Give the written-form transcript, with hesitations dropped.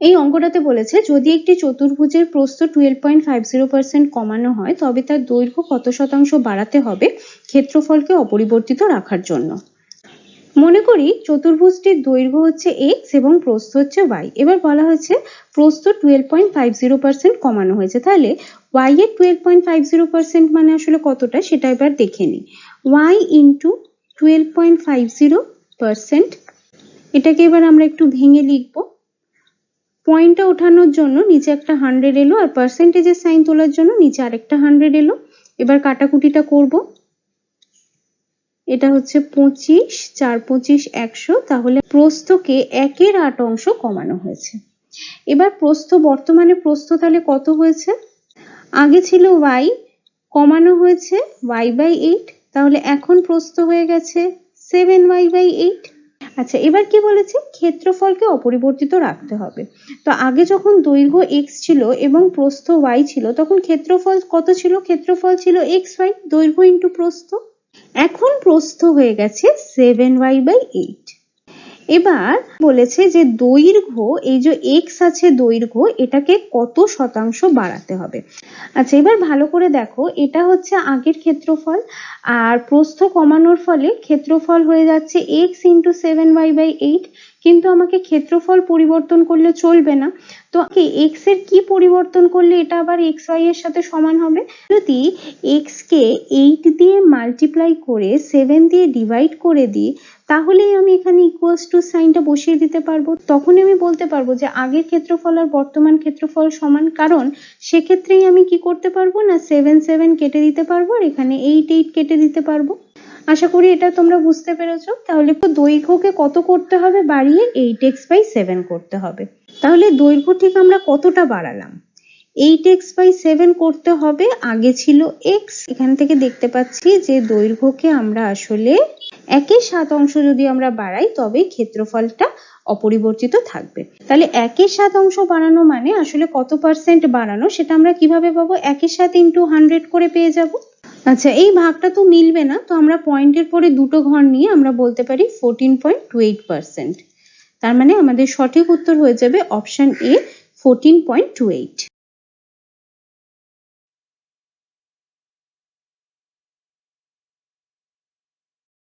এই অঙ্কটাতে বলেছে যদি একটি চতুর্ভুজের প্রস্থ 12.50% কমানো হয় তবে তার দৈর্ঘ্য কত শতাংশ বাড়াতে হবে ক্ষেত্রফলকে অপরিবর্তিত রাখার জন্য। মনে করি চতুর্ভুজটির দৈর্ঘ্য হচ্ছে x এবং প্রস্থ হচ্ছে y। এবার বলা হয়েছে প্রস্থ 12.50% কমানো হয়েছে, তাহলে y এর 12.50% মানে আসলে কতটা সেটা এবার দেখে নিই। y ইন্টু 12.50%, এটাকে এবার আমরা একটু ভেঙে লিখবো। পয়েন্টটা ওঠানোর জন্য নিচে একটা 100 এলো আর পার্সেন্টেজের সাইন তোলার জন্য নিচে আরেকটা 100 এলো। এবার কাটাকুটিটা করব। এটা হচ্ছে 25, 4 25 100, তাহলে প্রস্থকে 1/8 অংশ কমানো হয়েছে। এবার প্রস্থ, বর্তমানে প্রস্থ তাহলে কত হয়েছে? আগে ছিল y, কমানো হয়েছে y/8, তাহলে এখন প্রস্থ হয়ে গেছে 7y/8। আচ্ছা, এবার কি বলেছে? ক্ষেত্রফলকে অপরিবর্তিত রাখতে হবে। তো আগে যখন দৈর্ঘ্য x ছিল এবং প্রস্থ y ছিল তখন ক্ষেত্রফল কত ছিল? ক্ষেত্রফল ছিল xy, দৈর্ঘ্য ইন্টু প্রস্থ। এখন প্রস্থ হয়ে গেছে 7y/8। এবার বলেছে যে দৈর্ঘ্য, এই যে x আছে দৈর্ঘ্য, এটাকে কত শতাংশ বাড়াতে হবে। আচ্ছা, এবার ভালো করে দেখো, এটা হচ্ছে আগের ক্ষেত্রফল আর প্রস্থ কমানোর ফলে ক্ষেত্রফল হয়ে যাচ্ছে x ইন্টু 7y/8, কিন্তু আমাকে ক্ষেত্রফল পরিবর্তন করলে চলবে না। তো x এর কি পরিবর্তন করলে এটা আবার xy এর সাথে সমান হবে? যদি x কে 8 দিয়ে মাল্টিপ্লাই করে 7 দিয়ে ডিভাইড করে দিই তাহলেই আমি এখানে ইকুয়ালস টু সাইনটা বসিয়ে দিতে পারবো। তখনই আমি বলতে পারবো যে আগের ক্ষেত্রফল আর বর্তমান ক্ষেত্রফল সমান, কারণ সেক্ষেত্রেই আমি কি করতে পারবো না 7 7 কেটে দিতে পারবো আর এখানে 8 8 কেটে দিতে পারবো। আশা করি এটা তোমরা বুঝতে পেরেছো। তাহলে দৈর্ঘ্যকে কত করতে হবে? বাড়িয়ে 8x/7 করতে হবে। তাহলে দৈর্ঘ্য ঠিক আমরা কতটা বাড়ালাম? 8x/7 করতে হবে, আগে ছিল x। এখান থেকে দেখতে পাচ্ছি যে দৈর্ঘ্যকে আমরা আসলে 1/7 অংশ যদি আমরা বাড়াই তবে ক্ষেত্রফলটা অপরিবর্তিত থাকবে। তাহলে 1/7 অংশ বাড়ানো মানে আসলে কত পার্সেন্ট বাড়ানো সেটা আমরা কিভাবে পাবো? 1/7 ইন্টু 100 করে পেয়ে যাব। আচ্ছা, এই ভাগটা তো মিলবে না, তো আমরা পয়েন্টের পরে দুটো ঘর নিয়ে আমরা বলতে পারি 14.28%। তার মানে আমাদের সঠিক উত্তর হয়ে যাবে অপশন এ, 14.28।